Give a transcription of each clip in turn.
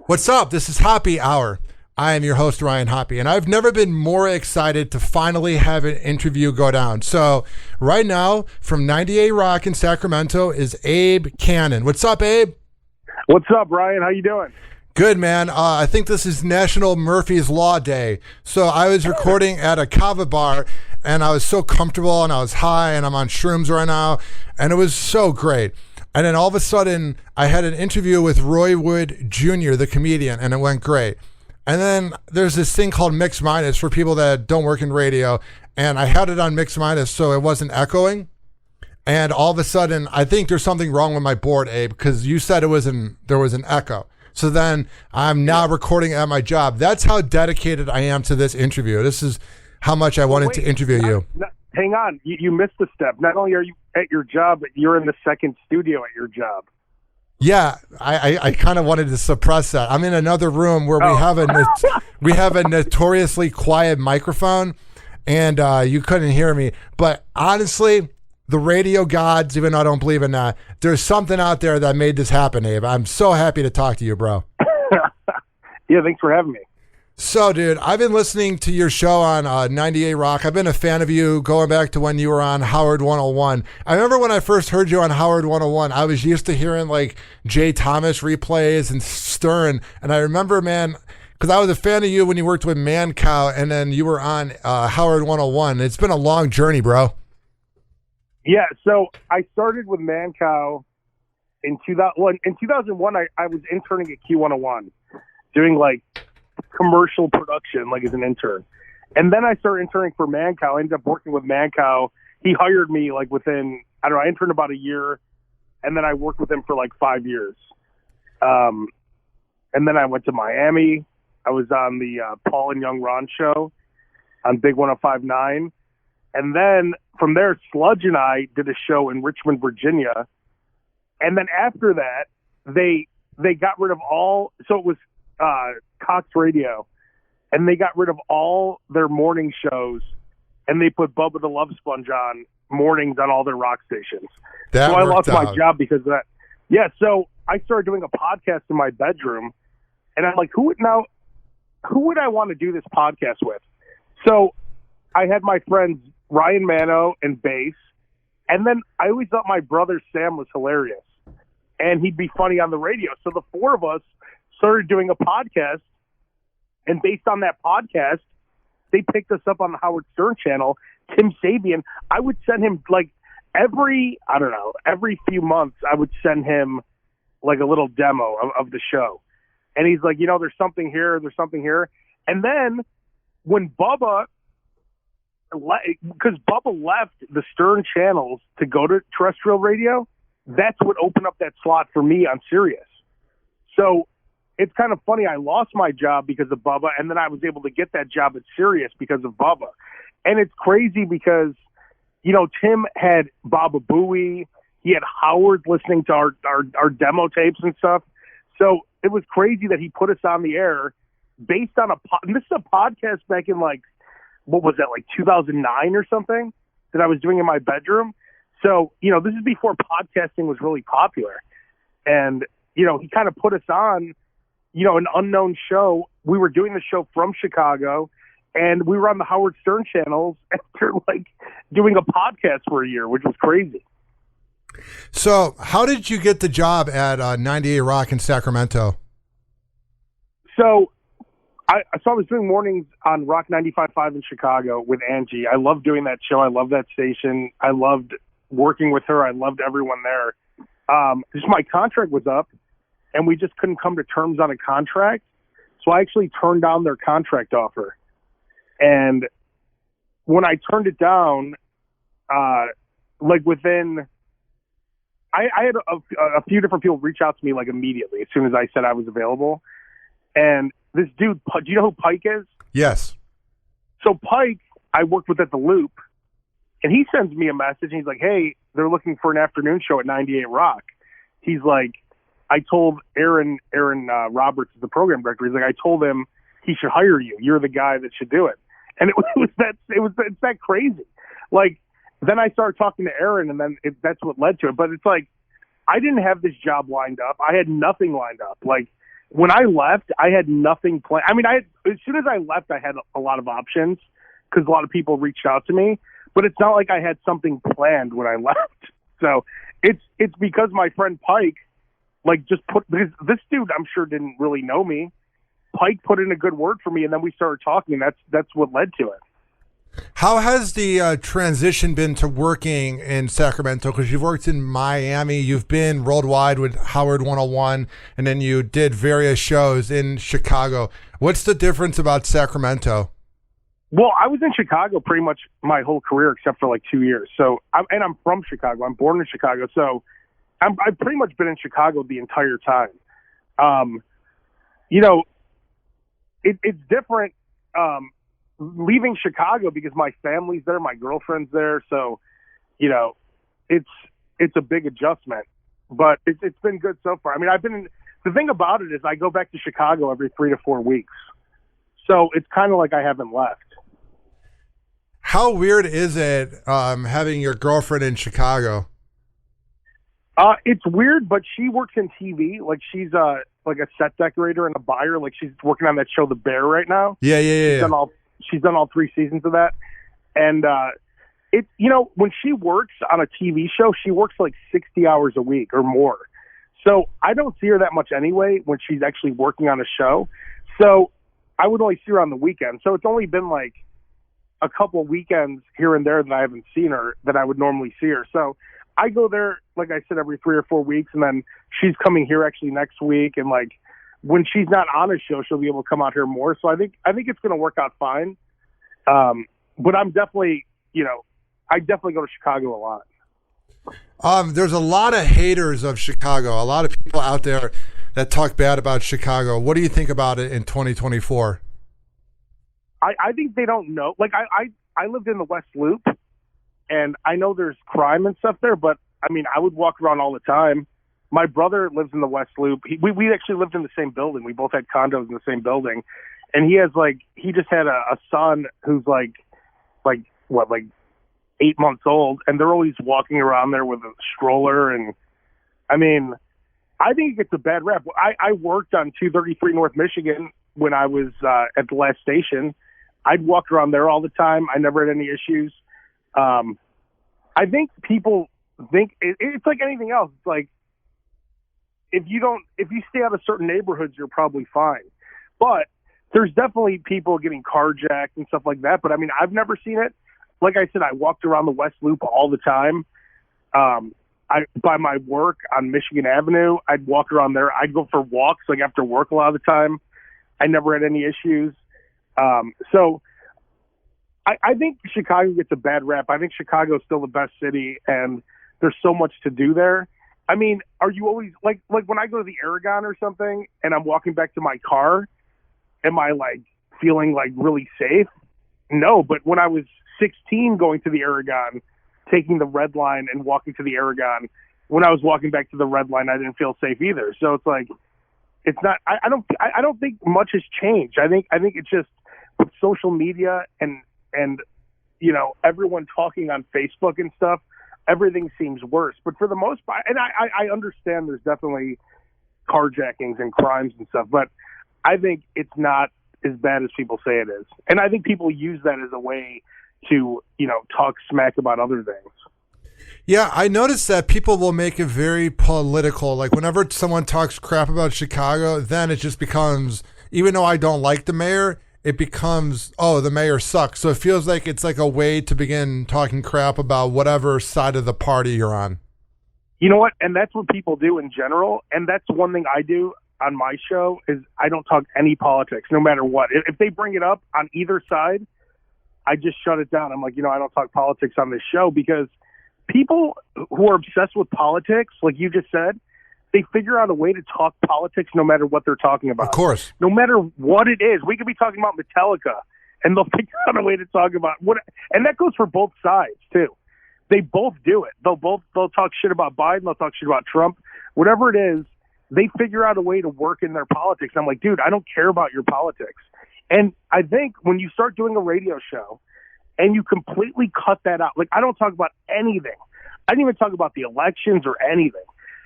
What's up? This is Hoppe Hour. I am your host, Ryan Hoppe, and I've never been more excited to finally have an interview go down. So right now, from 98 Rock in Sacramento is Abe Kanan. What's up, Abe? What's up, Ryan? How you doing? Good, man. I think this is National Murphy's Law Day. So I was recording at a kava bar, and I was so comfortable, and I was high, and I'm on shrooms right now, and it was so great. And then all of a sudden, I had an interview with Roy Wood Jr., the comedian, and it went great. And then there's this thing called Mix Minus for people that don't work in radio, and I had it on Mix Minus so it wasn't echoing. And all of a sudden, I think there's something wrong with my board, Abe, because you said there was an echo. So then I'm now recording at my job. That's how dedicated I am to this interview. This is how much I wanted to interview you. Hang on. You missed a step. Not only are you at your job, but you're in the second studio at your job. Yeah, I kind of wanted to suppress that. I'm in another room where we have a notoriously quiet microphone, and you couldn't hear me. But honestly, the radio gods, even though I don't believe in that, there's something out there that made this happen, Abe. I'm so happy to talk to you, bro. Yeah, thanks for having me. So, dude, I've been listening to your show on 98 Rock. I've been a fan of you going back to when you were on Howard 101. I remember when I first heard you on Howard 101, I was used to hearing like Jay Thomas replays and Stern. And I remember, man, because I was a fan of you when you worked with Man Cow, and then you were on Howard 101. It's been a long journey, bro. Yeah, so I started with Man Cow in 2001. In 2001, I was interning at Q101, doing like commercial production, like as an intern. And then I started interning for Man Cow. I ended up working with Man Cow. He hired me like within, I don't know, I interned about a year, and then I worked with him for like 5 years. And then I went to Miami. I was on the Paul and Young Ron show on Big 105.9. And then from there, Sludge and I did a show in Richmond, Virginia. And then after that, they got rid of all, so it was Cox Radio, and they got rid of all their morning shows, and they put Bubba the Love Sponge on mornings on all their rock stations. So I lost my job because of that. Yeah, so I started doing a podcast in my bedroom, and I'm like, who would I want to do this podcast with? So I had my friends Ryan Mano and Bass, and then I always thought my brother Sam was hilarious, and he'd be funny on the radio. So the four of us started doing a podcast, and based on that podcast, they picked us up on the Howard Stern channel. Tim Sabian, I would send him like every few months, I would send him like a little demo of the show. And he's like, there's something here. And then when Bubba, because Bubba left the Stern channels to go to terrestrial radio, that's what opened up that slot for me on Sirius. So it's kind of funny. I lost my job because of Bubba, and then I was able to get that job at Sirius because of Bubba. And it's crazy because, Tim had Baba Booey. He had Howard listening to our demo tapes and stuff. So it was crazy that he put us on the air based on this is a podcast back in like, what was that, like 2009 or something, that I was doing in my bedroom. So, this is before podcasting was really popular. And, he kind of put us on, an unknown show. We were doing the show from Chicago, and we were on the Howard Stern channels after like doing a podcast for a year, which was crazy. So how did you get the job at 98 Rock in Sacramento? So I was doing mornings on Rock 95.5 in Chicago with Angie. I loved doing that show. I loved that station. I loved working with her. I loved everyone there. Just my contract was up, and we just couldn't come to terms on a contract. So I actually turned down their contract offer. And when I turned it down, like within, I had a few different people reach out to me like immediately as soon as I said I was available. And this dude, do you know who Pike is? Yes. So Pike, I worked with at the Loop, and he sends me a message, and he's like, hey, they're looking for an afternoon show at 98 Rock. He's like, I told Aaron Roberts, the program director, he's like, I told him he should hire you. You're the guy that should do it. And it's that crazy. Like, then I started talking to Aaron, and then that's what led to it. But it's like, I didn't have this job lined up. I had nothing lined up. Like, when I left, I had nothing planned. I mean, as soon as I left, I had a lot of options because a lot of people reached out to me. But it's not like I had something planned when I left. So it's because my friend Pike, like, just because this dude, I'm sure, didn't really know me. Pike put in a good word for me, and then we started talking, and that's what led to it. How has the transition been to working in Sacramento? Because you've worked in Miami, you've been worldwide with Howard 101, and then you did various shows in Chicago. What's the difference about Sacramento? Well, I was in Chicago pretty much my whole career except for like 2 years. So, I'm from Chicago. I'm born in Chicago. So, I've pretty much been in Chicago the entire time. You know, it's different leaving Chicago because my family's there, my girlfriend's there. So, you know, it's a big adjustment, but it's been good so far. I mean, the thing about it is I go back to Chicago every 3 to 4 weeks. So it's kind of like I haven't left. How weird is it having your girlfriend in Chicago? It's weird, but she works in TV. Like, she's like a set decorator and a buyer. Like, she's working on that show, The Bear, right now. Yeah. She's done all 3 seasons of that. And it's, you know, when she works on a TV show, she works like 60 hours a week or more. So I don't see her that much anyway when she's actually working on a show. So I would only see her on the weekend. So it's only been like a couple weekends here and there that I haven't seen her that I would normally see her. So I go there, like I said, every 3 or 4 weeks, and then she's coming here actually next week. And like when she's not on a show, she'll be able to come out here more. So I think it's going to work out fine. But I'm definitely, you know, I definitely go to Chicago a lot. There's a lot of haters of Chicago. A lot of people out there that talk bad about Chicago. What do you think about it in 2024? I think they don't know. Like, I lived in the West Loop, and I know there's crime and stuff there, but I mean, I would walk around all the time. My brother lives in the West Loop. We actually lived in the same building. We both had condos in the same building, and he just had a son who's like 8 months old, and they're always walking around there with a stroller. And I mean, I think it gets a bad rap. I worked on 233 North Michigan when I was at the last station. I'd walk around there all the time. I never had any issues. I think people think it's like anything else. It's like, if you stay out of certain neighborhoods, you're probably fine. But there's definitely people getting carjacked and stuff like that. But I mean, I've never seen it. Like I said, I walked around the West Loop all the time. By my work on Michigan Avenue, I'd walk around there. I'd go for walks like after work a lot of the time. I never had any issues. So I think Chicago gets a bad rap. I think Chicago is still the best city, and there's so much to do there. I mean, are you always like when I go to the Aragon or something and I'm walking back to my car, am I like feeling like really safe? No, but when I was 16 going to the Aragon, taking the red line and walking to the Aragon, when I was walking back to the red line, I didn't feel safe either. So it's like, it's not, I don't think much has changed. I think it's just with social media and, you know, everyone talking on Facebook and stuff, everything seems worse. But for the most part, and I understand there's definitely carjackings and crimes and stuff, but I think it's not as bad as people say it is. And I think people use that as a way to, you know, talk smack about other things. Yeah, I noticed that people will make it very political. Like whenever someone talks crap about Chicago, then it just becomes, even though I don't like the mayor, it becomes, oh, the mayor sucks. So it feels like it's like a way to begin talking crap about whatever side of the party you're on. You know what? And that's what people do in general. And that's one thing I do on my show is I don't talk any politics, no matter what. If they bring it up on either side, I just shut it down. I'm like, you know, I don't talk politics on this show because people who are obsessed with politics, like you just said, they figure out a way to talk politics no matter what they're talking about. Of course. No matter what it is. We could be talking about Metallica, and they'll figure out a way to talk about what. And that goes for both sides, too. They both do it. They'll talk shit about Biden. They'll talk shit about Trump. Whatever it is, they figure out a way to work in their politics. I'm like, dude, I don't care about your politics. And I think when you start doing a radio show and you completely cut that out, like I don't talk about anything. I didn't even talk about the elections or anything.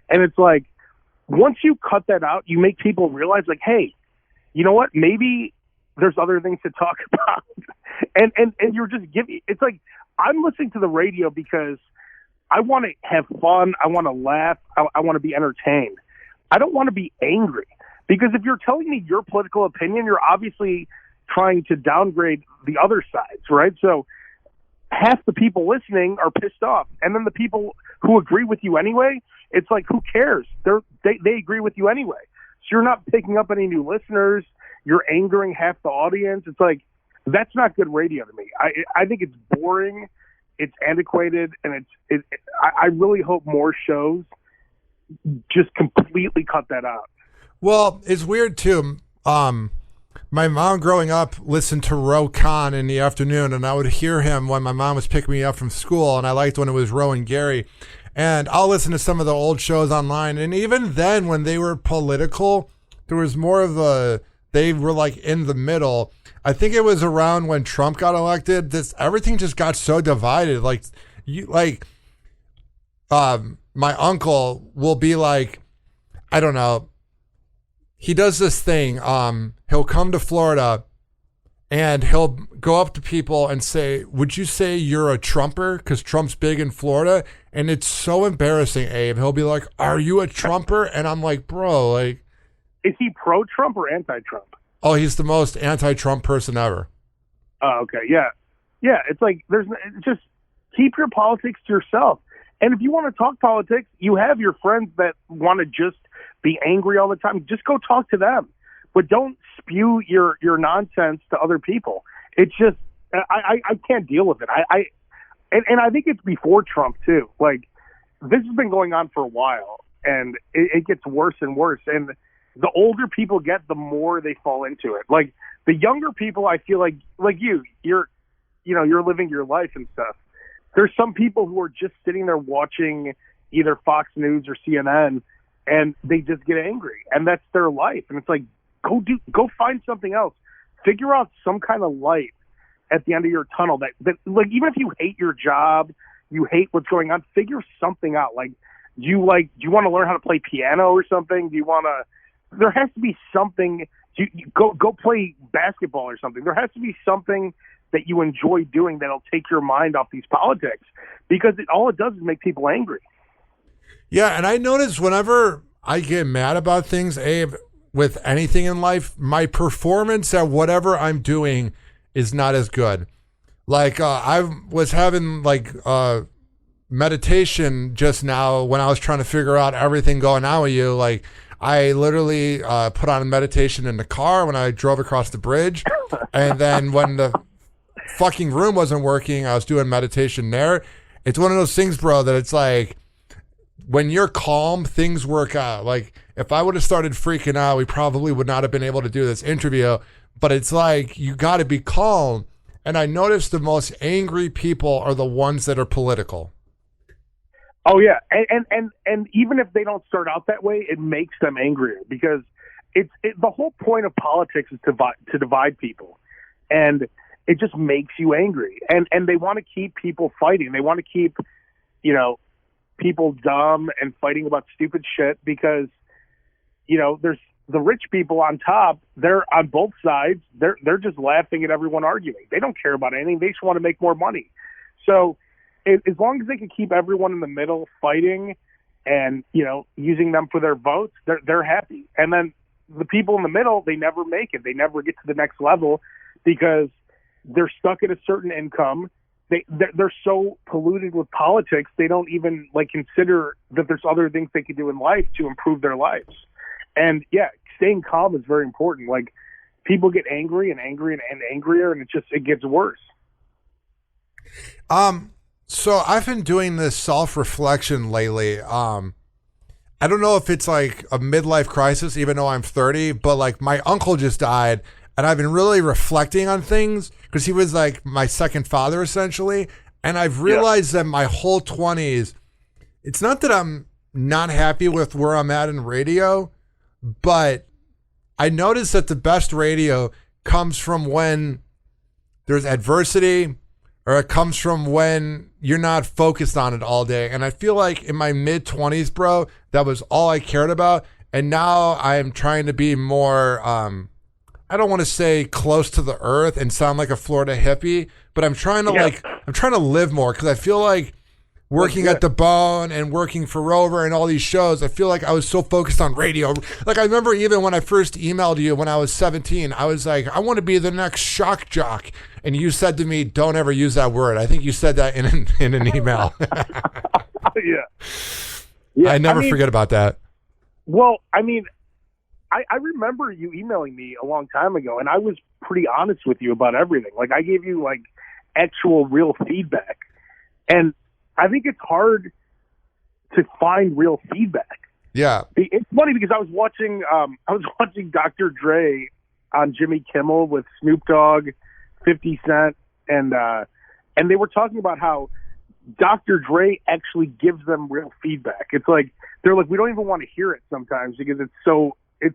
And it's like, once you cut that out, you make people realize, like, hey, you know what? Maybe there's other things to talk about. and you're just giving, it's like, I'm listening to the radio because I want to have fun. I want to laugh. I want to be entertained. I don't want to be angry, because if you're telling me your political opinion, you're obviously trying to downgrade the other sides, right? So half the people listening are pissed off. And then the people who agree with you anyway, it's like, who cares? They agree with you anyway. So you're not picking up any new listeners. You're angering half the audience. It's like, that's not good radio to me. I think it's boring. It's antiquated. And I really hope more shows just completely cut that out. Well, it's weird too. My mom growing up listened to Ro Khan in the afternoon, and I would hear him when my mom was picking me up from school, and I liked when it was Ro and Gary. And I'll listen to some of the old shows online, and even then, when they were political, there was more of they were like in the middle. I think it was around when Trump got elected. Everything just got so divided. My uncle will be like, I don't know. He does this thing. He'll come to Florida and he'll go up to people and say, would you say you're a Trumper? Because Trump's big in Florida. And it's so embarrassing, Abe. He'll be like, are you a Trumper? And I'm like, bro, like. Is he pro-Trump or anti-Trump? Oh, he's the most anti-Trump person ever. Oh, okay. Yeah. Yeah. It's like, just keep your politics to yourself. And if you want to talk politics, you have your friends that want to just be angry all the time. Just go talk to them, but don't spew your nonsense to other people. It's just, I can't deal with it. And I think it's before Trump too. Like, this has been going on for a while, and it gets worse and worse. And the older people get, the more they fall into it. Like, the younger people, I feel like you're living your life and stuff. There's some people who are just sitting there watching either Fox News or CNN, and they just get angry, and that's their life. And it's like, go find something else. Figure out some kind of light at the end of your tunnel that like, even if you hate your job, you hate what's going on, figure something out. Like, do you want to learn how to play piano or something? There has to be something. Go play basketball or something. There has to be something that you enjoy doing that'll take your mind off these politics, because all it does is make people angry. Yeah, and I notice whenever I get mad about things, Abe, with anything in life, my performance at whatever I'm doing is not as good. Like, I was having meditation just now when I was trying to figure out everything going on with you. Like, I literally put on a meditation in the car when I drove across the bridge. And then when the fucking room wasn't working, I was doing meditation there. It's one of those things, bro, that it's like, when you're calm, things work out. Like, if I would have started freaking out, we probably would not have been able to do this interview. But it's like, you got to be calm. And I noticed the most angry people are the ones that are political. Oh yeah, and even if they don't start out that way, it makes them angrier, because the whole point of politics is to divide people, and it just makes you angry. And they want to keep people fighting. They want to keep, people dumb and fighting about stupid shit, because, there's the rich people on top. They're on both sides. They're just laughing at everyone arguing. They don't care about anything. They just want to make more money. So as long as they can keep everyone in the middle fighting and, using them for their votes, they're happy. And then the people in the middle, they never make it. They never get to the next level, because they're stuck at a certain income. They're so polluted with politics, they don't even consider that there's other things they could do in life to improve their lives. And yeah, staying calm is very important. Like, people get angry and angry and angrier, and it gets worse. So I've been doing this self-reflection lately. I don't know if it's like a midlife crisis, even though I'm 30, but like, my uncle just died, and I've been really reflecting on things, because he was like my second father, essentially. And I've realized that my whole 20s, it's not that I'm not happy with where I'm at in radio, but I noticed that the best radio comes from when there's adversity, or it comes from when you're not focused on it all day. And I feel like in my mid-20s, bro, that was all I cared about. And now I'm trying to be more, I don't want to say close to the earth and sound like a Florida hippie, but I'm trying to I'm trying to live more, because I feel like working at the Bone and working for Rover and all these shows, I feel like I was so focused on radio. Like, I remember even when I first emailed you when I was 17, I was like, I want to be the next shock jock. And you said to me, don't ever use that word. I think you said that in an email. Yeah. I never forget about that. Well, I mean, I remember you emailing me a long time ago, and I was pretty honest with you about everything. Like, I gave you, like, actual real feedback. And I think it's hard to find real feedback. Yeah. It's funny because I was watching Dr. Dre on Jimmy Kimmel with Snoop Dogg, 50 Cent, and they were talking about how Dr. Dre actually gives them real feedback. It's like, they're like, we don't even want to hear it sometimes because it's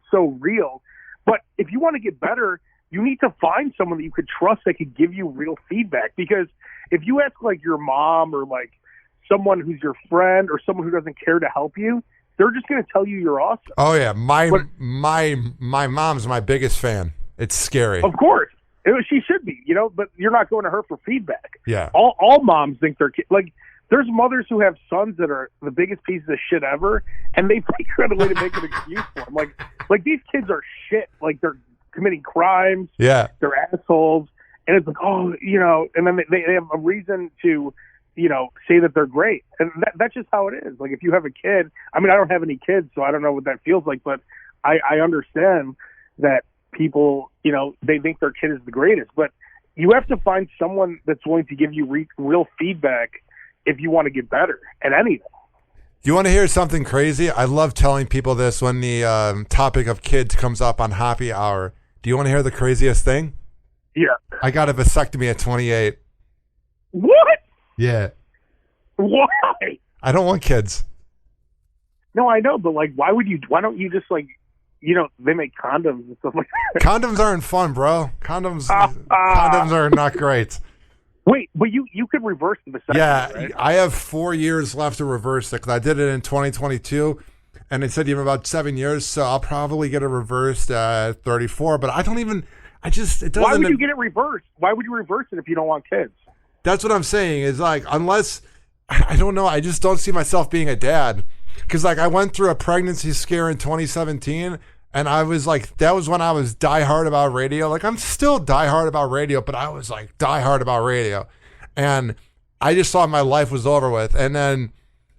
so real. But if you want to get better, you need to find someone that you could trust that could give you real feedback. Because if you ask like your mom or like someone who's your friend or someone who doesn't care to help you, they're just going to tell you you're awesome. Oh yeah, my mom's my biggest fan. It's scary. Of course, she should be, but you're not going to her for feedback. Yeah. All moms think they're like. There's mothers who have sons that are the biggest pieces of shit ever, and they figure out a way to make an excuse for them. Like these kids are shit. Like, they're committing crimes. Yeah. They're assholes, and it's like, and then they have a reason to, say that they're great. And that's just how it is. Like, if you have a kid, I mean, I don't have any kids, so I don't know what that feels like, but I understand that people, they think their kid is the greatest, but you have to find someone that's willing to give you real feedback if you want to get better at anything. You want to hear something crazy? I love telling people this when the topic of kids comes up on Happy Hour. Do you want to hear the craziest thing? Yeah. I got a vasectomy at 28. What? Yeah. Why? I don't want kids. No, I know, but like, why don't you just like, they make condoms and stuff like that. Condoms aren't fun, bro. Condoms are not great. Wait, but you could reverse the vasectomy, yeah, right? I have 4 years left to reverse it because I did it in 2022, and it said you have about 7 years, so I'll probably get it reversed at 34. But it doesn't. Why would you get it reversed? Why would you reverse it if you don't want kids? That's what I'm saying. Is like, unless I don't know, I just don't see myself being a dad because like I went through a pregnancy scare in 2017. And I was like, that was when I was diehard about radio. Like, I'm still diehard about radio, but I was like diehard about radio. And I just thought my life was over with. And then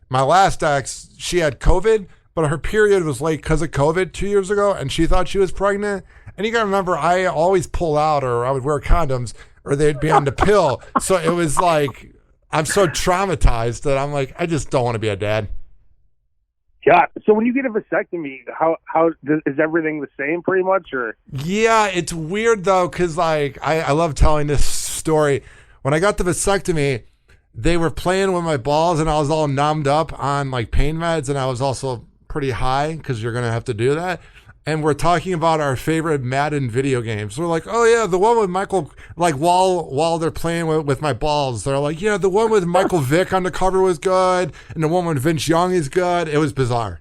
my last ex, she had COVID, but her period was late because of COVID 2 years ago. And she thought she was pregnant. And you got to remember, I always pull out or I would wear condoms or they'd be on the pill. So it was like, I'm so traumatized that I'm like, I just don't want to be a dad. Yeah. So when you get a vasectomy, how is everything the same pretty much, or? Yeah, it's weird though, because like I love telling this story. When I got the vasectomy, they were playing with my balls, and I was all numbed up on like pain meds, and I was also pretty high because you're gonna have to do that. And we're talking about our favorite Madden video games. We're like, oh yeah, the one with Michael, like while they're playing with my balls, they're like, yeah, the one with Michael Vick on the cover was good, and the one with Vince Young is good. It was bizarre.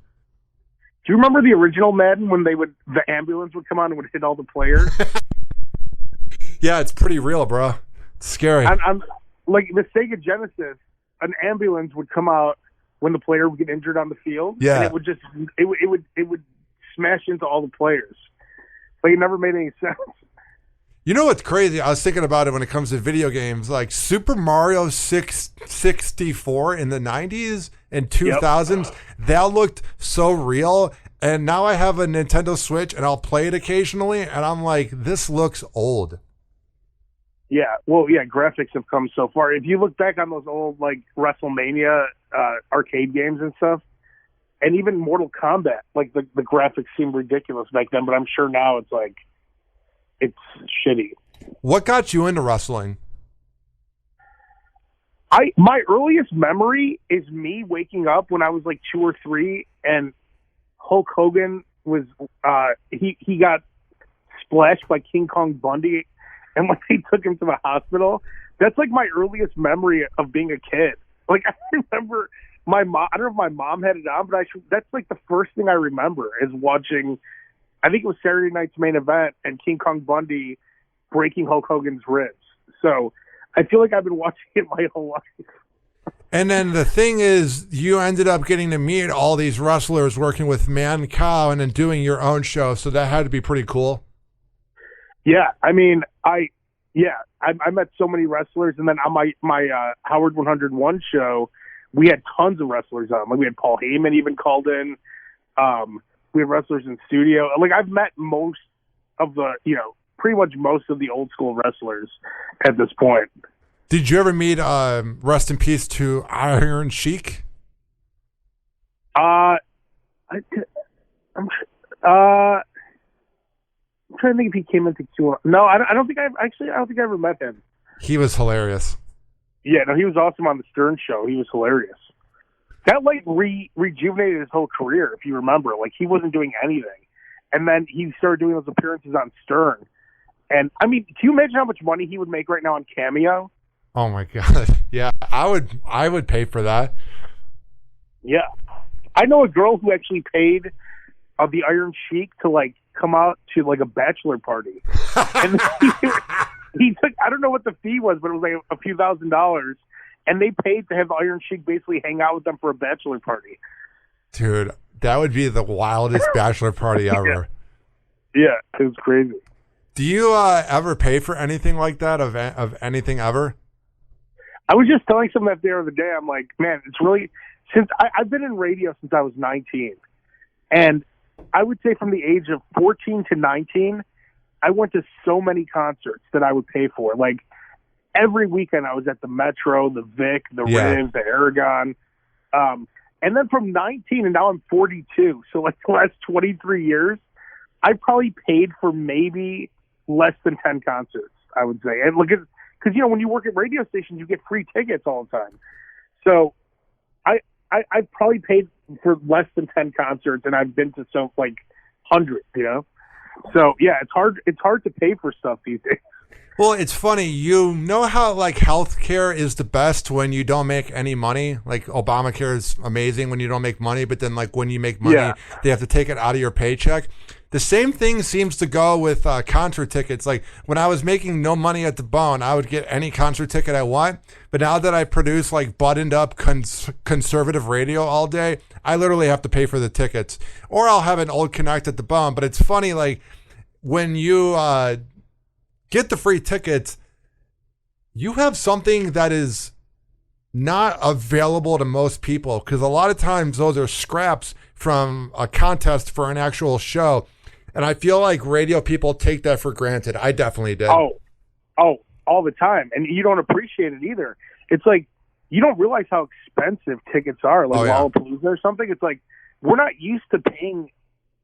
Do you remember the original Madden when the ambulance would come on and would hit all the players? Yeah, it's pretty real, bro. It's scary. I'm like the Sega Genesis, an ambulance would come out when the player would get injured on the field. Yeah, and it would smash into all the players. Like, it never made any sense. You know what's crazy? I was thinking about it when it comes to video games. Like Super Mario 64 in the 90s and 2000s, that looked so real. And now I have a Nintendo Switch and I'll play it occasionally. And I'm like, this looks old. Yeah. Well, yeah, graphics have come so far. If you look back on those old like WrestleMania arcade games and stuff, and even Mortal Kombat, like the graphics seemed ridiculous back then, but I'm sure now it's like, it's shitty. What got you into wrestling? My earliest memory is me waking up when I was like 2 or 3, and Hulk Hogan was he got splashed by King Kong Bundy, and when they took him to the hospital, that's like my earliest memory of being a kid. Like, I remember my mom. I don't know if my mom had it on, but that's like the first thing I remember is watching. I think it was Saturday Night's Main Event and King Kong Bundy breaking Hulk Hogan's ribs. So I feel like I've been watching it my whole life. And then the thing is, you ended up getting to meet all these wrestlers working with Mancow and then doing your own show. So that had to be pretty cool. Yeah, I mean, I met so many wrestlers, and then on my Howard 101 show, we had tons of wrestlers on. Like we had Paul Heyman even called in. We had wrestlers in studio. Like I've met most of the, pretty much most of the old school wrestlers at this point. Did you ever meet, rest in peace to Iron Sheik? I'm trying to think if he came into Q1. No, I don't think I ever met him. He was hilarious. Yeah, no, he was awesome on the Stern show. He was hilarious. That like rejuvenated his whole career, if you remember. Like he wasn't doing anything, and then he started doing those appearances on Stern. And I mean, can you imagine how much money he would make right now on Cameo? Oh my god, yeah, I would pay for that. Yeah, I know a girl who actually paid the Iron Sheik to like come out to like a bachelor party, and he took, I don't know what the fee was, but it was like a few $1,000s, and they paid to have the Iron Sheik basically hang out with them for a bachelor party. Dude, that would be the wildest bachelor party ever. Yeah, it was crazy. Do you ever pay for anything like that of anything ever? I was just telling someone that the other day, I'm like, man, it's really, since I've been in radio since I was 19, and I would say from the age of 14 to 19, I went to so many concerts that I would pay for. Like every weekend I was at the Metro, the Vic, the Riv, the Aragon. And then from 19 and now I'm 42. So like the last 23 years, I probably paid for maybe less than 10 concerts, I would say. And look at, because, when you work at radio stations, you get free tickets all the time. So I've probably paid for less than 10 concerts, and I've been to some like hundreds, So yeah, it's hard to pay for stuff these days. Well, it's funny. You know how like healthcare is the best when you don't make any money. Like Obamacare is amazing when you don't make money, but then like when you make money, they have to take it out of your paycheck. The same thing seems to go with concert tickets. Like when I was making no money at the Bone, I would get any concert ticket I want. But now that I produce like buttoned up conservative radio all day, I literally have to pay for the tickets. Or I'll have an old Connect at the Bone. But it's funny, like when you get the free tickets, you have something that is not available to most people, because a lot of times those are scraps from a contest for an actual show. And I feel like radio people take that for granted. I definitely did. Oh, all the time. And you don't appreciate it either. It's like, you don't realize how expensive tickets are. Like Lollapalooza or something. It's like, we're not used to paying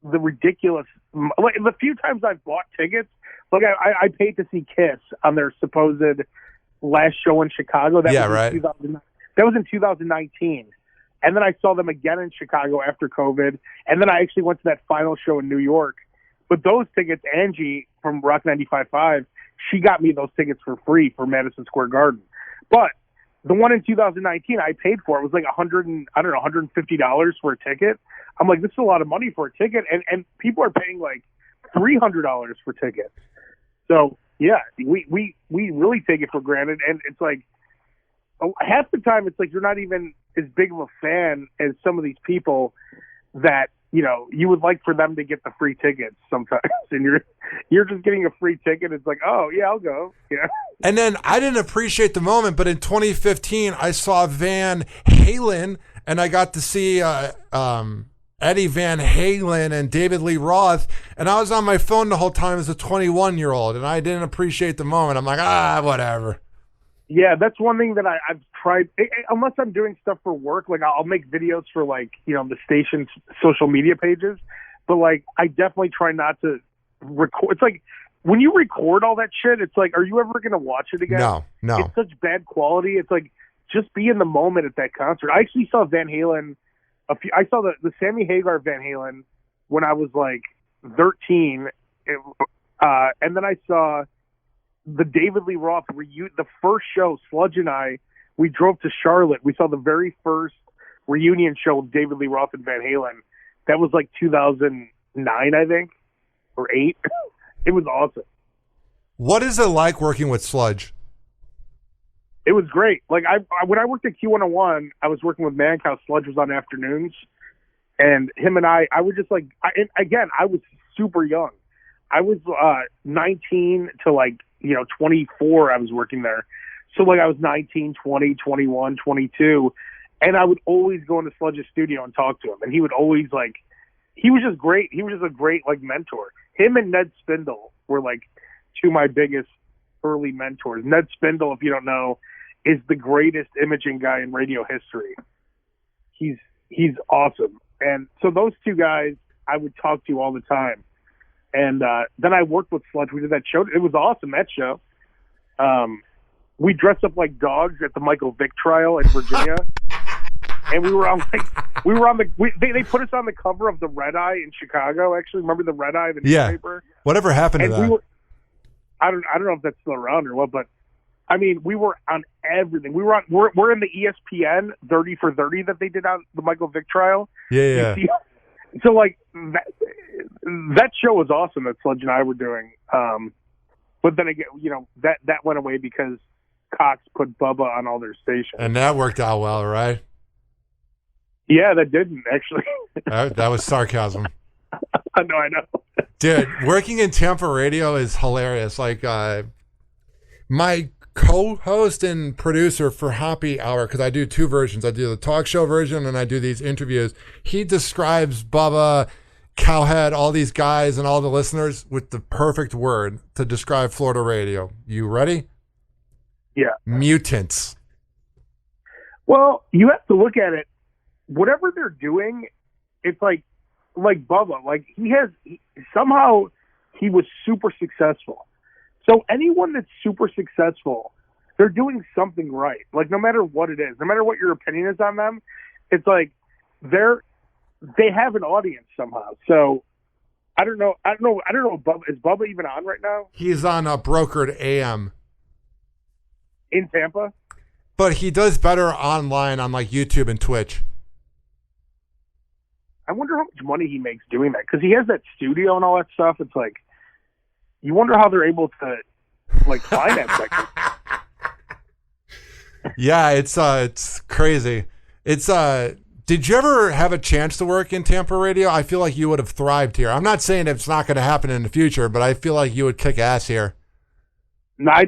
the ridiculous, like the few times I've bought tickets, like I paid to see Kiss on their supposed last show in Chicago. That was in 2019. And then I saw them again in Chicago after COVID. And then I actually went to that final show in New York. But those tickets, Angie from Rock 95.5, she got me those tickets for free for Madison Square Garden. But the one in 2019 I paid for, it was like $150 for a ticket. I'm like, this is a lot of money for a ticket. And people are paying like $300 for tickets. So yeah, we really take it for granted. And it's like, half the time it's like you're not even as big of a fan as some of these people that you would like for them to get the free tickets sometimes, and you're just getting a free ticket. It's like, oh yeah, I'll go. Yeah. And then I didn't appreciate the moment, but in 2015 I saw Van Halen, and I got to see Eddie Van Halen and David Lee Roth, and I was on my phone the whole time as a 21-year-old, and I didn't appreciate the moment. I'm like, whatever. Yeah, that's one thing that I've tried. Unless I'm doing stuff for work, like I'll make videos for like the station's social media pages, but like I definitely try not to record. It's like when you record all that shit, it's like, are you ever going to watch it again? No. It's such bad quality. It's like, just be in the moment at that concert. I actually saw Van Halen. I saw the Sammy Hagar Van Halen when I was like 13, and then I saw the David Lee Roth the first show. Sludge and I, we drove to Charlotte. We saw the very first reunion show with David Lee Roth and Van Halen. That was like 2009, I think, or 8. It was awesome. What is it like working with Sludge? It was great. Like when I worked at Q101, I was working with Mancow. Sludge was on afternoons, and him and I was just like, I was super young. I was 19 to 24. I was working there. So like I was 19, 20, 21, 22. And I would always go into Sludge's studio and talk to him. And he would always he was just great. He was just a great mentor. Him and Ned Spindle were two of my biggest early mentors. Ned Spindle, if you don't know, is the greatest imaging guy in radio history. He's awesome. And so those two guys I would talk to all the time. And then I worked with Sludge. We did that show. It was awesome, that show. We dressed up like dogs at the Michael Vick trial in Virginia. And we were on they put us on the cover of the Red Eye in Chicago, actually. Remember the Red Eye, the newspaper? Whatever happened to that? I don't know if that's still around or what, but I mean, we were on everything. We're in the ESPN 30 for 30 that they did on the Michael Vick trial. Yeah. So that show was awesome that Sludge and I were doing. But then again, that went away because Cox put Bubba on all their stations. And that worked out well, right? Yeah, that didn't actually. That was sarcasm. I know. Dude, working in Tampa radio is hilarious. My co-host and producer for Hoppe Hour, because I do two versions. I do the talk show version and I do these interviews. He describes Bubba, Cowhead, all these guys and all the listeners with the perfect word to describe Florida radio. You ready? Yeah. Mutants. Well, you have to look at it. Whatever they're doing, it's like Bubba. Somehow he was super successful. So anyone that's super successful, they're doing something right. No matter what it is, no matter what your opinion is on them, it's they have an audience somehow. So I don't know. Bubba, is Bubba even on right now? He's on a brokered AM in Tampa, but he does better online on YouTube and Twitch. I wonder how much money he makes doing that, because he has that studio and all that stuff. It's you wonder how they're able to finance that. Yeah, it's crazy. Did you ever have a chance to work in Tampa radio? I feel like you would have thrived here. I'm not saying it's not going to happen in the future, but I feel like you would kick ass here. No, I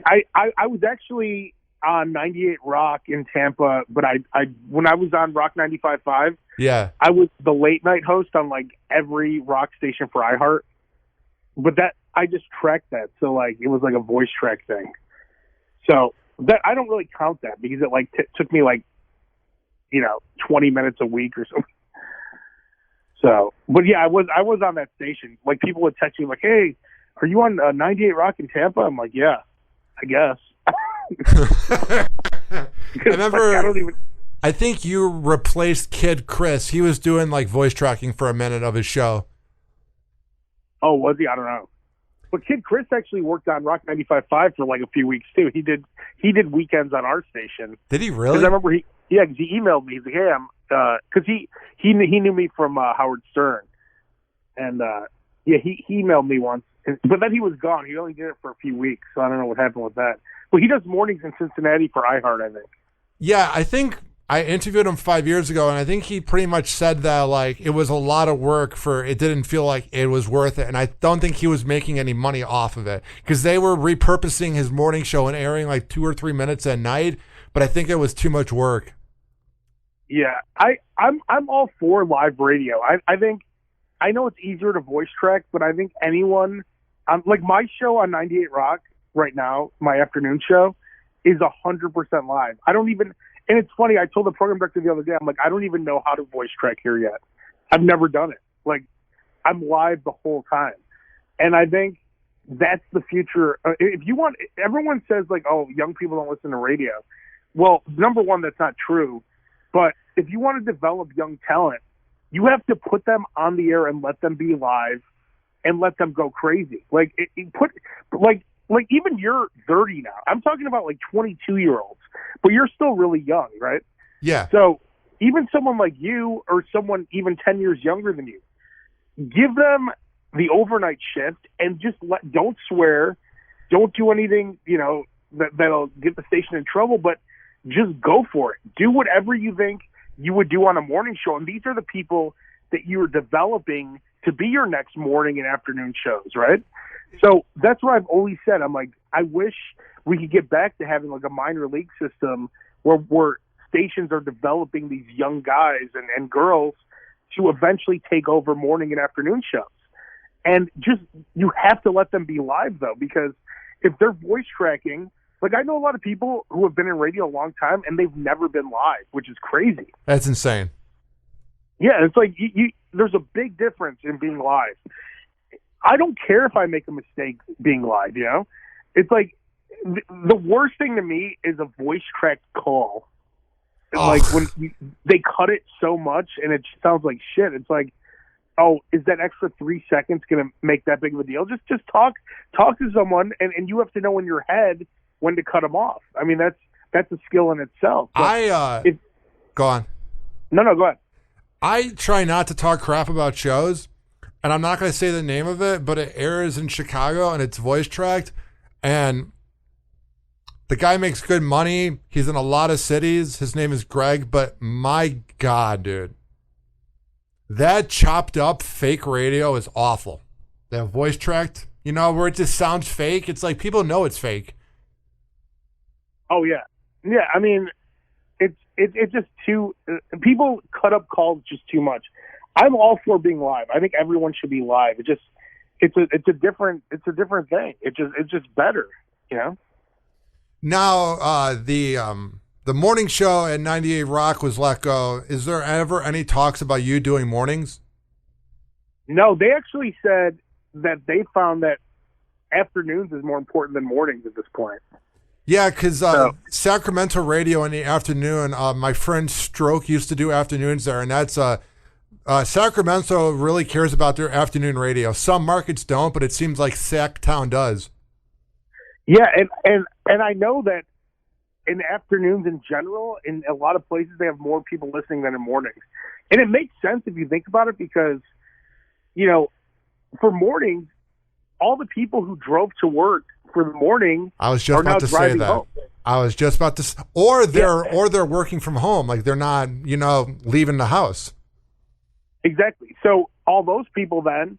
was actually on 98 Rock in Tampa, but when I was on Rock 95.5, yeah, I was the late night host on every rock station for iHeart. But that I just tracked that, so it was a voice track thing. So that I don't really count that because it took me 20 minutes a week or something. So, but yeah, I was on that station. People would text me "Hey, are you on 98 Rock in Tampa?" I'm like, "Yeah, I guess." I think you replaced Kid Chris. He was doing voice tracking for a minute of his show. Oh, was he? I don't know. But Kid Chris actually worked on Rock 95.5 for a few weeks too. He did weekends on our station. Did he really? Because I remember because he emailed me. He's like, "Hey, I'm," because he knew me from Howard Stern, and he emailed me once. But then he was gone. He only did it for a few weeks, so I don't know what happened with that. But he does mornings in Cincinnati for iHeart, I think. Yeah, I think I interviewed him 5 years ago, and I think he pretty much said that it was a lot of work it didn't feel like it was worth it, and I don't think he was making any money off of it because they were repurposing his morning show and airing 2 or 3 minutes at night, but I think it was too much work. Yeah, I'm all for live radio. I think I know it's easier to voice track, but I think anyone my show on 98 Rock right now, my afternoon show, is 100% live. I don't even. And it's funny, I told the program director the other day, I'm like, I don't even know how to voice track here yet. I've never done it. I'm live the whole time. And I think that's the future. If you want, everyone says oh, young people don't listen to radio. Well, number one, that's not true. But if you want to develop young talent, you have to put them on the air and let them be live and let them go crazy. Even you're 30 now. I'm talking about 22-year-olds, but you're still really young, right? Yeah. So even someone like you or someone even 10 years younger than you, give them the overnight shift and just don't swear, don't do anything, that'll get the station in trouble, but just go for it. Do whatever you think you would do on a morning show. And these are the people that you're developing to be your next morning and afternoon shows, right? So that's what I've always said. I'm like, I wish we could get back to having like a minor league system where stations are developing these young guys and girls to eventually take over morning and afternoon shows. And just, you have to let them be live though, because if they're voice tracking, like I know a lot of people who have been in radio a long time and they've never been live, which is crazy. That's insane. Yeah, it's like there's a big difference in being live. I don't care if I make a mistake being live, It's like the worst thing to me is a voice tracked call. Like when they cut it so much and it sounds like shit. It's like, oh, is that extra 3 seconds going to make that big of a deal? Just talk to someone, and you have to know in your head when to cut them off. I mean, that's a skill in itself. But go on. No, go ahead. I try not to talk crap about shows, and I'm not going to say the name of it, but it airs in Chicago, and it's voice tracked, and the guy makes good money. He's in a lot of cities. His name is Greg, but my God, dude. That chopped up fake radio is awful. That voice tracked, where it just sounds fake. It's like people know it's fake. Oh, yeah. Yeah, I mean, it's just too people cut up calls just too much. I'm all for being live. I think everyone should be live. It's a different thing. It's just better, Now the morning show at 98 Rock was let go. Is there ever any talks about you doing mornings? No, they actually said that they found that afternoons is more important than mornings at this point. Yeah, because Sacramento radio in the afternoon, my friend Stroke used to do afternoons there, and that's Sacramento really cares about their afternoon radio. Some markets don't, but it seems like Sacktown does. Yeah, and I know that in afternoons in general, in a lot of places, they have more people listening than in mornings. And it makes sense if you think about it because, for mornings, all the people who drove to work for the morning I was just about to say that. Home. I was just about to, or they're working from home, like they're not, leaving the house. Exactly. So all those people then,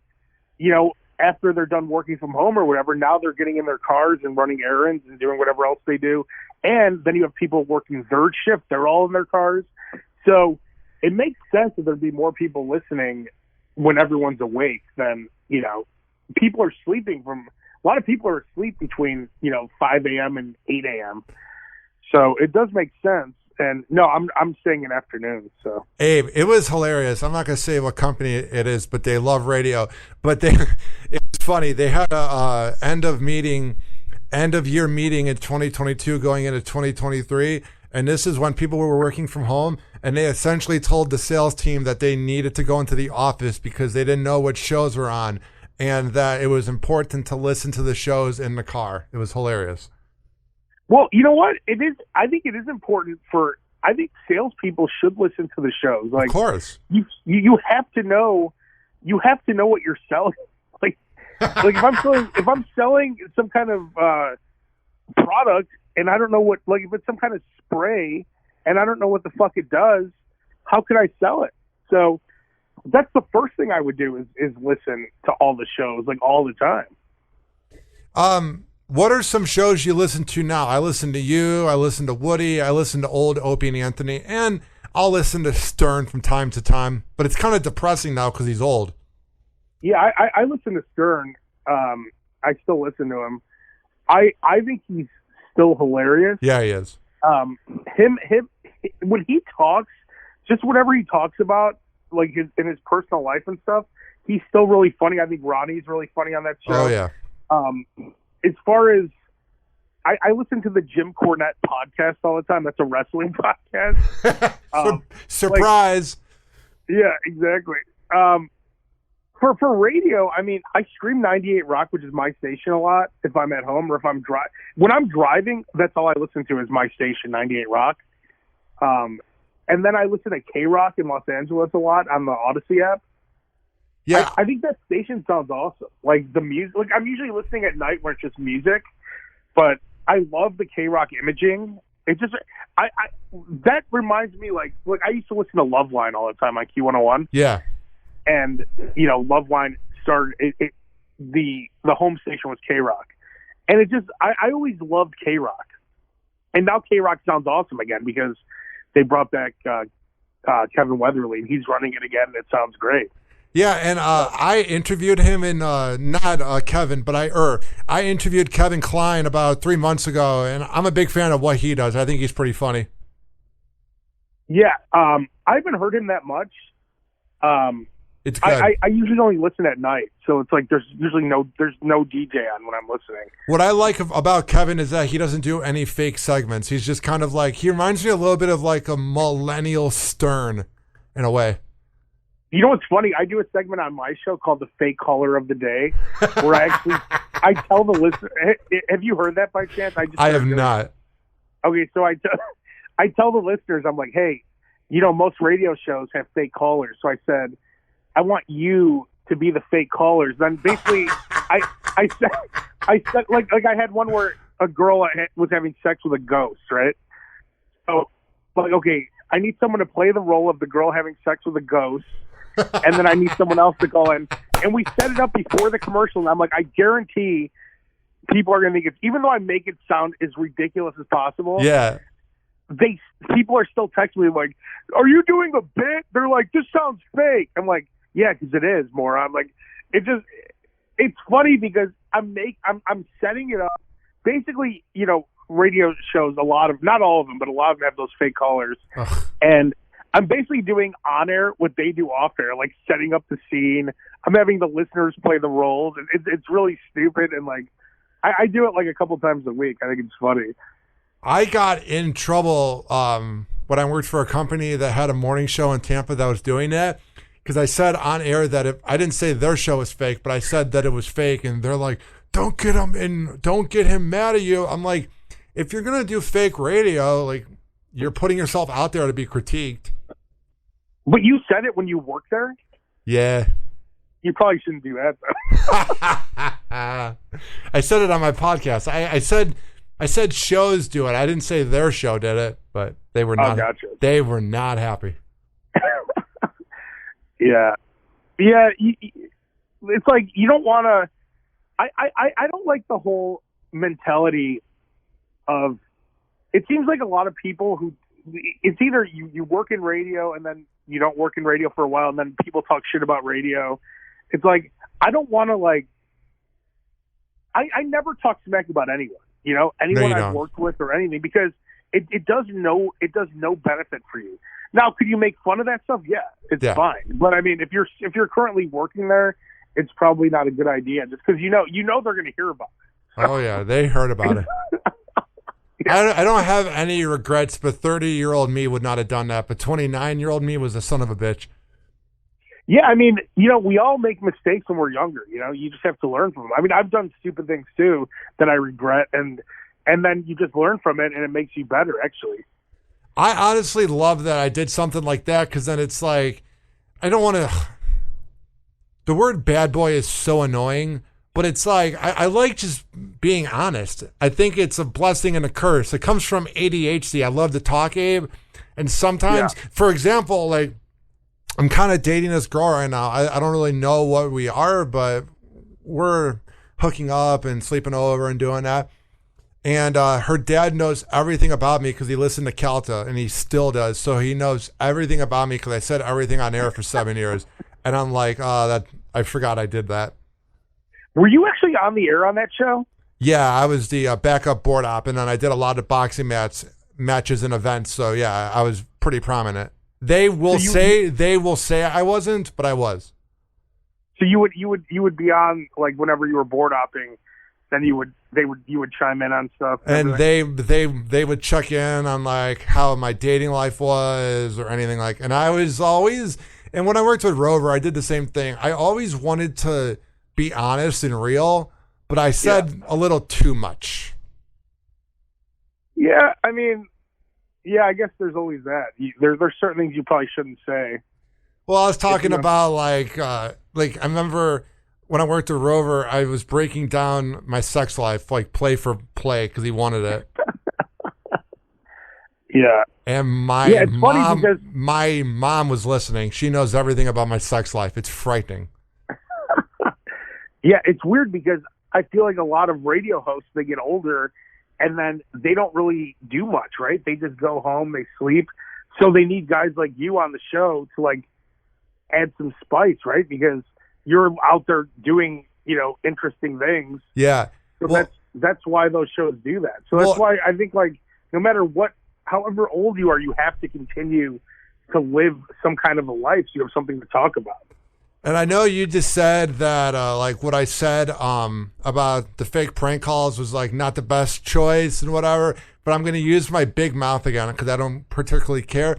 after they're done working from home or whatever, now they're getting in their cars and running errands and doing whatever else they do. And then you have people working third shift. They're all in their cars. So it makes sense that there'd be more people listening when everyone's awake than, people are sleeping a lot of people are asleep between, 5 a.m. and 8 a.m. So it does make sense. And no, I'm staying in afternoons. So Abe, it was hilarious. I'm not going to say what company it is, but they love radio. But it's funny. They had a end of year meeting in 2022 going into 2023, and this is when people were working from home, and they essentially told the sales team that they needed to go into the office because they didn't know what shows were on, and that it was important to listen to the shows in the car. It was hilarious. Well, you know what? It is. I think it is important I think salespeople should listen to the shows. Like, of course, you have to know. You have to know what you're selling. Like if I'm selling some kind of product and I don't know what, like if it's some kind of spray and I don't know what the fuck it does, how could I sell it? So that's the first thing I would do is listen to all the shows, like all the time. What are some shows you listen to now? I listen to you, I listen to Woody, I listen to old Opie and Anthony, and I'll listen to Stern from time to time, but it's kind of depressing now because he's old. Yeah, I listen to Stern. I still listen to him. I think he's still hilarious. Yeah, he is. Him when he talks, just whatever he talks about, like in his personal life and stuff, he's still really funny. I think Ronnie's really funny on that show. Oh yeah. As far as I listen to the Jim Cornette podcast all the time. That's a wrestling podcast. Surprise. Yeah, exactly. For radio, I mean, I stream 98 Rock, which is my station a lot if I'm at home or if I'm when I'm driving, that's all I listen to is my station, 98 Rock. And then I listen to K-Rock in Los Angeles a lot on the Odyssey app. Yeah. I think that station sounds awesome. Like the music, like I'm usually listening at night where it's just music, but I love the K-Rock imaging. It just, that reminds me like I used to listen to Loveline all the time on Q101. Yeah. And, Loveline started, the home station was K-Rock. And it just, I always loved K-Rock. And now K-Rock sounds awesome again because they brought back Kevin Weatherly. He's running it again, and it sounds great. Yeah, and I interviewed him in not Kevin, but I interviewed Kevin Klein about 3 months ago, and I'm a big fan of what he does. I think he's pretty funny. Yeah, I haven't heard him that much. It's good. I usually only listen at night, so it's like there's usually no DJ on when I'm listening. What I like about Kevin is that he doesn't do any fake segments. He's just kind of like, he reminds me a little bit of like a millennial Stern in a way. You know what's funny? I do a segment on my show called the Fake Caller of the Day, where I tell the listener. Have you heard that by chance? I have not. Okay, so I tell the listeners, I'm like, hey, most radio shows have fake callers. So I said, I want you to be the fake callers. Then basically, I said like I had one where a girl was having sex with a ghost, right? So like, okay, I need someone to play the role of the girl having sex with a ghost. And then I need someone else to call in. And we set it up before the commercial. And I'm like, I guarantee people are going to think it's, even though I make it sound as ridiculous as possible. Yeah. People are still texting me like, are you doing a bit? They're like, this sounds fake. I'm like, yeah, because it is, moron. Like, it's funny because I'm setting it up. Basically, radio shows, not all of them, but a lot of them have those fake callers. Ugh. And I'm basically doing on air what they do off air, like setting up the scene. I'm having the listeners play the roles. And it's really stupid. And like, I do it like a couple times a week. I think it's funny. I got in trouble when I worked for a company that had a morning show in Tampa that was doing that. Because I said on air that I didn't say their show was fake, but I said that it was fake. And they're like, don't get him mad at you. I'm like, if you're going to do fake radio, like, you're putting yourself out there to be critiqued. But you said it when you worked there? Yeah. You probably shouldn't do that, though. I said it on my podcast. I said shows do it. I didn't say their show did it, but they were not. Gotcha. They were not happy. Yeah. It's like you don't want to. I don't like the whole mentality of. It seems like a lot of people who. It's either you work in radio and then you don't work in radio for a while and then people talk shit about radio. It's like, I don't want to like, I never talk smack about anyone, anyone I've worked with or anything, because it does no benefit for you. Now, could you make fun of that stuff? Yeah, it's fine. But I mean, if you're currently working there, it's probably not a good idea just because they're going to hear about it. Oh yeah, they heard about it. I don't have any regrets, but 30-year-old me would not have done that. But 29-year-old me was a son of a bitch. Yeah, I mean, we all make mistakes when we're younger. You just have to learn from them. I mean, I've done stupid things too that I regret, and then you just learn from it, and it makes you better, actually. I honestly love that I did something like that because then it's like, I don't want to. The word bad boy is so annoying. But it's like, I like just being honest. I think it's a blessing and a curse. It comes from ADHD. I love to talk, Abe. And sometimes, for example, like, I'm kind of dating this girl right now. I don't really know what we are, but we're hooking up and sleeping over and doing that. And her dad knows everything about me because he listened to Calta, and he still does. So he knows everything about me because I said everything on air for 7 years. And I'm like, I forgot I did that. Were you actually on the air on that show? Yeah, I was the backup board op, and then I did a lot of boxing matches and events. So yeah, I was pretty prominent. They will say I wasn't, but I was. So you would be on like whenever you were board opping, then you would chime in on stuff. And they would check in on like how my dating life was or anything like. And I was always, and when I worked with Rover, I did the same thing. I always wanted to be honest and real, but I said a little too much. Yeah, I mean, Yeah, I guess there's always that. There's certain things you probably shouldn't say. Well, I was talking about like I remember when I worked at Rover, I was breaking down my sex life, like play for play, because he wanted it. Yeah. And my Yeah, it's funny because my mom was listening. She knows everything about my sex life. It's frightening. yeah, it's weird because I feel like a lot of radio hosts, they get older and then they don't really do much, right? They just go home, they sleep. So they need guys like you on the show to like add some spice, right? Because you're out there doing, interesting things. Yeah. So that's why those shows do that. So that's why I think like no matter what, however old you are, you have to continue to live some kind of a life so you have something to talk about. And I know you just said that, like what I said about the fake prank calls was like not the best choice and whatever, but I'm going to use my big mouth again because I don't particularly care.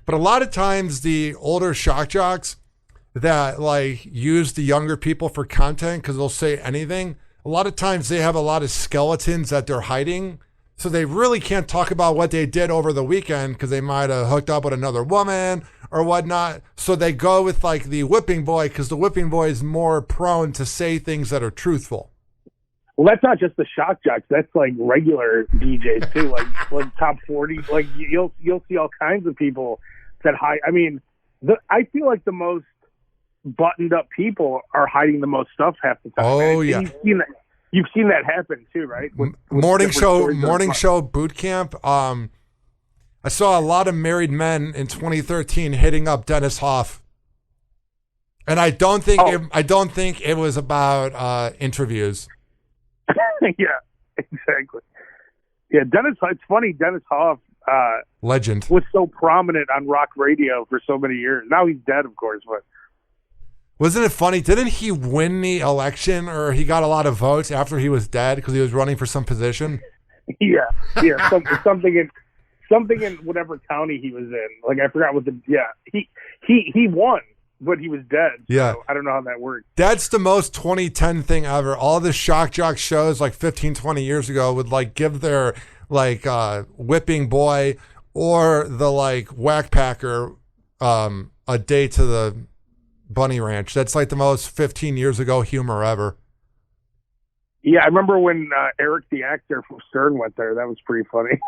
But a lot of times the older shock jocks that like use the younger people for content because they'll say anything, a lot of times they have a lot of skeletons that they're hiding. So they really can't talk about what they did over the weekend because they might have hooked up with another woman or whatnot. So they go with like the whipping boy because the whipping boy is more prone to say things that are truthful. Well, that's not just the shock jocks. That's like regular DJs too, like top 40. Like you'll see all kinds of people that hide. I mean, I feel like the most buttoned up people are hiding the most stuff half the time. Oh, and yeah. You've seen that happen too, right? With morning show boot camp. I saw a lot of married men in 2013 hitting up Dennis Hoff, and I don't think it was about interviews. Yeah, exactly. Yeah, Dennis. It's funny. Dennis Hoff, legend, was so prominent on rock radio for so many years. Now he's dead, of course, but. Wasn't it funny? Didn't he win the election or he got a lot of votes after he was dead because he was running for some position? Yeah. Something in whatever county he was in. Like I forgot what he won, but he was dead. Yeah. So I don't know how that worked. That's the most 2010 thing ever. All the shock jock shows like 15, 20 years ago would like give their like whipping boy or the like whack packer a day to the Bunny Ranch. That's like the most 15 years ago humor ever. Yeah, I remember when Eric the actor from Stern went there. That was pretty funny.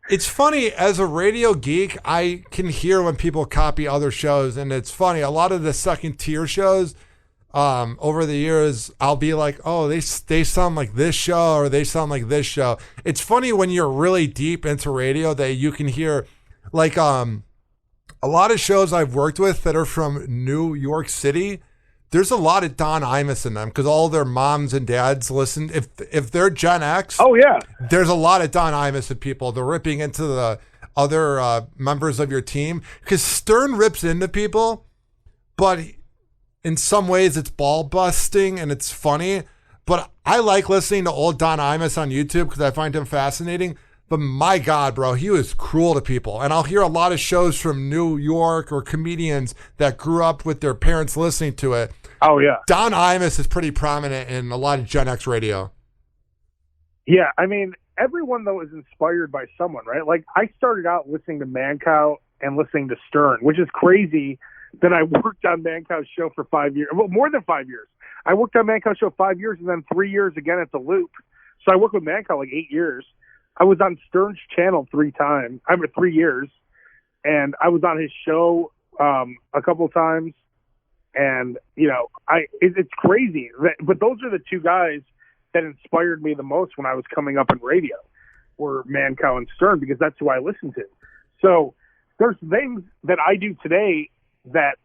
It's funny, as a radio geek, I can hear when people copy other shows, and it's funny. A lot of the second tier shows over the years, I'll be like, oh, they sound like this show or they sound like this show. It's funny when you're really deep into radio that you can hear like a lot of shows I've worked with that are from New York City, there's a lot of Don Imus in them because all their moms and dads listen. If they're Gen X, oh yeah, there's a lot of Don Imus in people. They're ripping into the other members of your team because Stern rips into people, but in some ways it's ball busting and it's funny. But I like listening to old Don Imus on YouTube because I find him fascinating. But my God, bro, he was cruel to people. And I'll hear a lot of shows from New York or comedians that grew up with their parents listening to it. Oh, yeah. Don Imus is pretty prominent in a lot of Gen X radio. Yeah, I mean, everyone, though, is inspired by someone, right? Like, I started out listening to Mancow and listening to Stern, which is crazy that I worked on Mancow's show for 5 years. Well, more than 5 years. I worked on Mancow's show 5 years and then 3 years again at The Loop. So I worked with Mancow like 8 years. I was on Stern's channel 3 years, and I was on his show a couple of times, and it's crazy. But those are the two guys that inspired me the most when I was coming up in radio, were Mancow and Stern, because that's who I listened to. So there's things that I do today that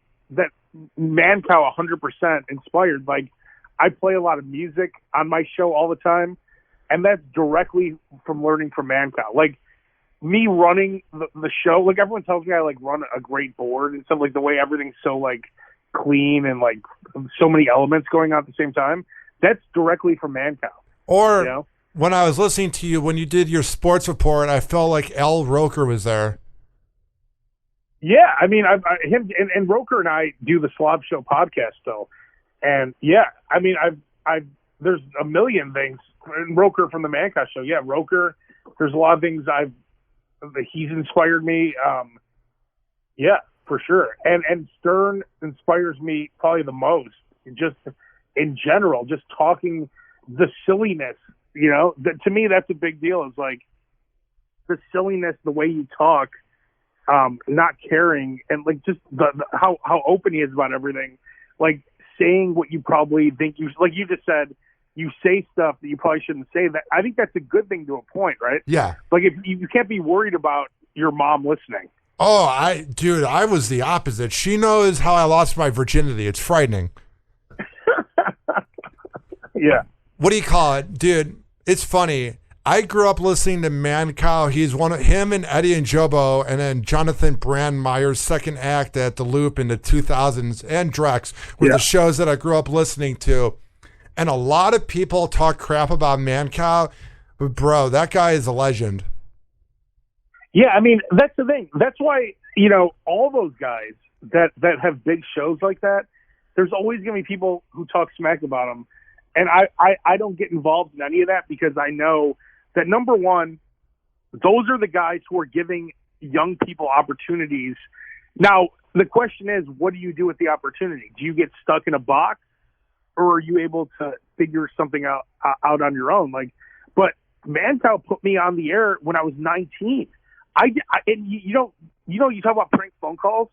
Mancow 100% inspired. Like I play a lot of music on my show all the time. And that's directly from learning from Mancow. Like me running the show, like everyone tells me I like run a great board and stuff, like the way everything's so like clean and like so many elements going on at the same time. That's directly from Mancow. Or when I was listening to you, when you did your sports report, I felt like Al Roker was there. Yeah, I mean, him and Roker and I do the Slob Show podcast though, and yeah, I mean, I've there's a million things. And Roker from the Mancow show, yeah, Roker. There's a lot of things I've he's inspired me. Yeah, for sure. And Stern inspires me probably the most. Just in general, just talking the silliness. To me that's a big deal. It's like the silliness, the way you talk, not caring, and like just how open he is about everything. Like saying what you probably think like you just said. You say stuff that you probably shouldn't say. That I think that's a good thing to a point, right? Yeah. Like if you can't be worried about your mom listening. Oh, I was the opposite. She knows how I lost my virginity. It's frightening. Yeah. What do you call it? Dude, it's funny. I grew up listening to Mancow. He's him and Eddie and Jobo, and then Jonathan Brandmeier's second act at the Loop in the 2000s, and Drex were the shows that I grew up listening to. And a lot of people talk crap about Mancow, but bro, that guy is a legend. Yeah, I mean, that's the thing. That's why, all those guys that have big shows like that, there's always going to be people who talk smack about them. And I don't get involved in any of that because I know that, number one, those are the guys who are giving young people opportunities. Now, the question is, what do you do with the opportunity? Do you get stuck in a box? Or are you able to figure something out on your own? But Mancow put me on the air when I was 19. And you talk about prank phone calls.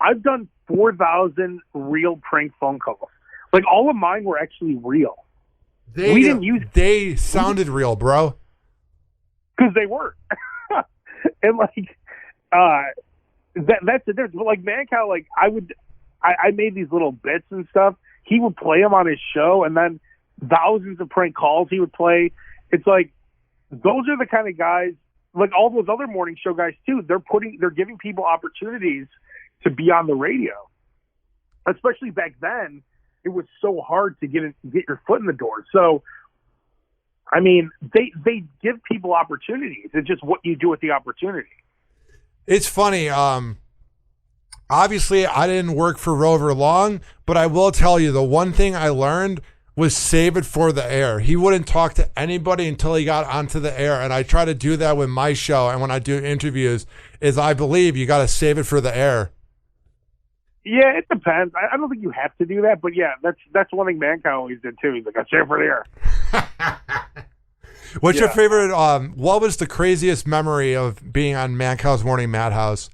I've done 4,000 real prank phone calls. Like all of mine were actually real. They sounded real, bro. Because they were. And that's the difference. But like Mancow, like I made these little bits and stuff. He would play them on his show, and then thousands of prank calls he would play. It's like those are the kind of guys, like all those other morning show guys too. They're giving people opportunities to be on the radio. Especially back then, it was so hard to get your foot in the door. So, I mean, they give people opportunities. It's just what you do with the opportunity. It's funny. Obviously, I didn't work for Rover long, but I will tell you the one thing I learned was save it for the air. He wouldn't talk to anybody until he got onto the air, and I try to do that with my show and when I do interviews, is I believe you got to save it for the air. Yeah, it depends. I don't think you have to do that, but yeah, that's one thing Mancow always did too. He's like, I save it for the air. What's your favorite, what was the craziest memory of being on Mancow's Morning Madhouse?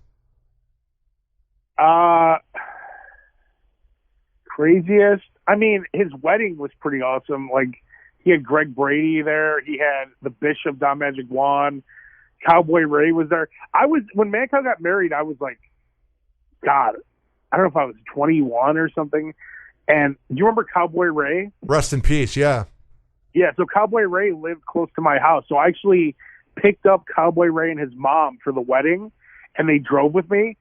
Craziest. I mean, his wedding was pretty awesome. Like, he had Greg Brady there. He had the Bishop, Don Magic Juan. Cowboy Ray was there. When Mancow got married, I was like, God, I don't know if I was 21 or something. And do you remember Cowboy Ray? Rest in peace, yeah. Yeah, so Cowboy Ray lived close to my house. So I actually picked up Cowboy Ray and his mom for the wedding, and they drove with me.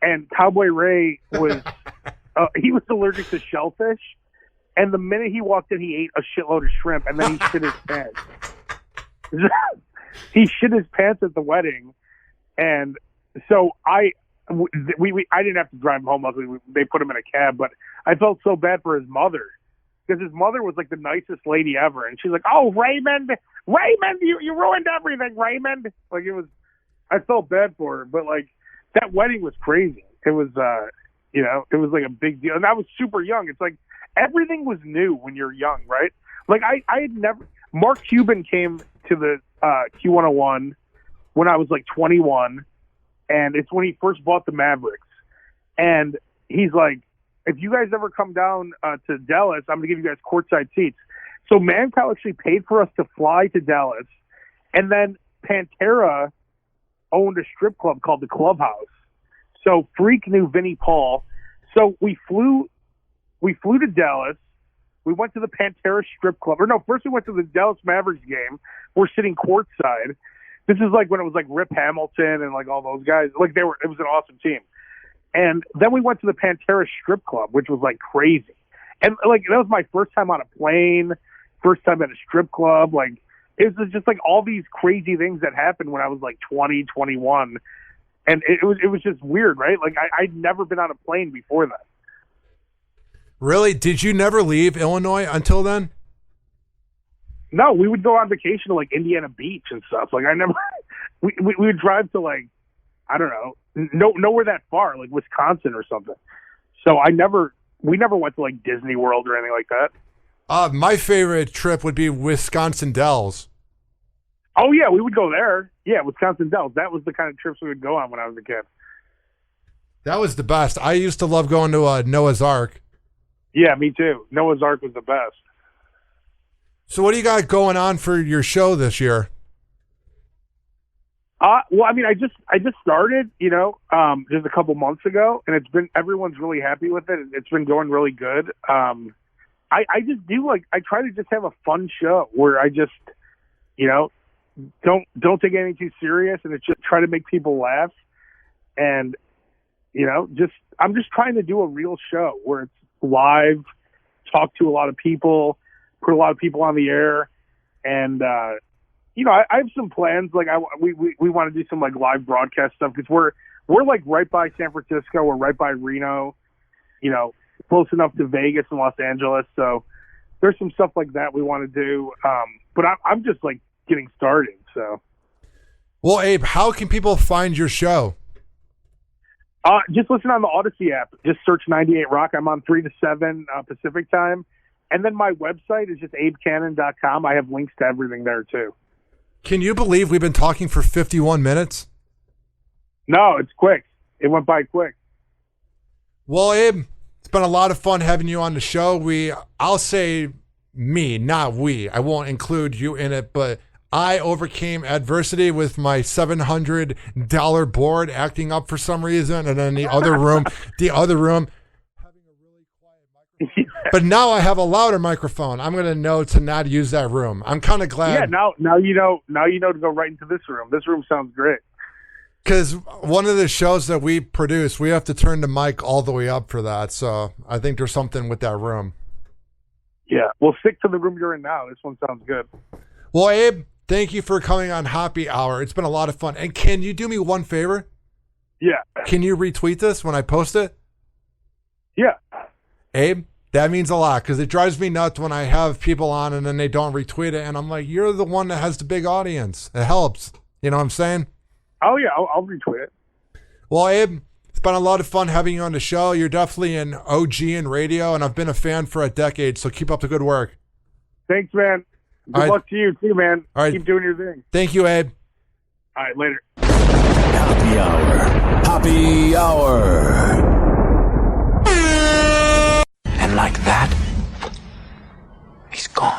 And Cowboy Ray was he was allergic to shellfish, and the minute he walked in, he ate a shitload of shrimp, and then he shit his pants. He shit his pants at the wedding, and so I didn't have to drive him home. Luckily, they put him in a cab, but I felt so bad for his mother because his mother was like the nicest lady ever, and she's like, "Oh, Raymond, you ruined everything, Raymond." Like it was, I felt bad for her, but like. That wedding was crazy. It was, it was like a big deal. And I was super young. It's like everything was new when you're young, right? Like I had never, Mark Cuban came to the Q101 when I was like 21. And it's when he first bought the Mavericks. And he's like, if you guys ever come down to Dallas, I'm going to give you guys courtside seats. So Mancow actually paid for us to fly to Dallas. And then Pantera owned a strip club called the Clubhouse. So Freak knew Vinnie Paul. So we flew to Dallas. We went to the Pantera strip club. Or no, first we went to the Dallas Mavericks game. We're sitting courtside. This is like when it was like Rip Hamilton and like all those guys. Like it was an awesome team. And then we went to the Pantera strip club, which was like crazy. And like that was my first time on a plane, first time at a strip club. Like it was just like all these crazy things that happened when I was like 20, 21. And it was just weird, right? Like I'd never been on a plane before that. Really? Did you never leave Illinois until then? No, we would go on vacation to like Indiana Beach and stuff. Like I we would drive to like, I don't know, nowhere that far, like Wisconsin or something. So we never went to like Disney World or anything like that. My favorite trip would be Wisconsin Dells. Oh yeah, we would go there. Yeah, Wisconsin Dells. That was the kind of trips we would go on when I was a kid. That was the best. I used to love going to Noah's Ark. Yeah, me too. Noah's Ark was the best. So what do you got going on for your show this year? Well, I mean, I just started, just a couple months ago, and everyone's really happy with it. It's been going really good. I just do I try to just have a fun show where I just, don't take anything too serious, and it's just try to make people laugh, and I'm just trying to do a real show where it's live, talk to a lot of people, put a lot of people on the air, and I have some plans. Like we want to do some like live broadcast stuff because we're like right by San Francisco, we're right by Reno, close enough to Vegas and Los Angeles. So there's some stuff like that we want to do. But I'm just like getting started. So, well, Abe, how can people find your show? Just listen on the Odyssey app. Just search 98 Rock. I'm on 3 to 7 Pacific time. And then my website is just abekanan.com. I have links to everything there too. Can you believe we've been talking for 51 minutes? No, it's quick. It went by quick. Well, Abe, it's been a lot of fun having you on the show. I'll say me, not we. I won't include you in it, but I overcame adversity with my $700 board acting up for some reason, and then the other room, having a really quiet microphone. But now I have a louder microphone. I'm going to know to not use that room. I'm kind of glad. Yeah, now you know to go right into this room. This room sounds great. Because one of the shows that we produce, we have to turn the mic all the way up for that. So I think there's something with that room. Yeah, well, stick to the room you're in now. This one sounds good. Well, Abe, thank you for coming on Hoppe Hour. It's been a lot of fun. And can you do me one favor? Yeah. Can you retweet this when I post it? Yeah. Abe, that means a lot because it drives me nuts when I have people on and then they don't retweet it. And I'm like, you're the one that has the big audience. It helps. You know what I'm saying? Oh, yeah, I'll retweet it. Well, Abe, it's been a lot of fun having you on the show. You're definitely an OG in radio, and I've been a fan for a decade, so keep up the good work. Thanks, man. Good luck to you, too, man. All right. Keep doing your thing. Thank you, Abe. All right, later. Hoppe Hour. Hoppe Hour. And like that, he's gone.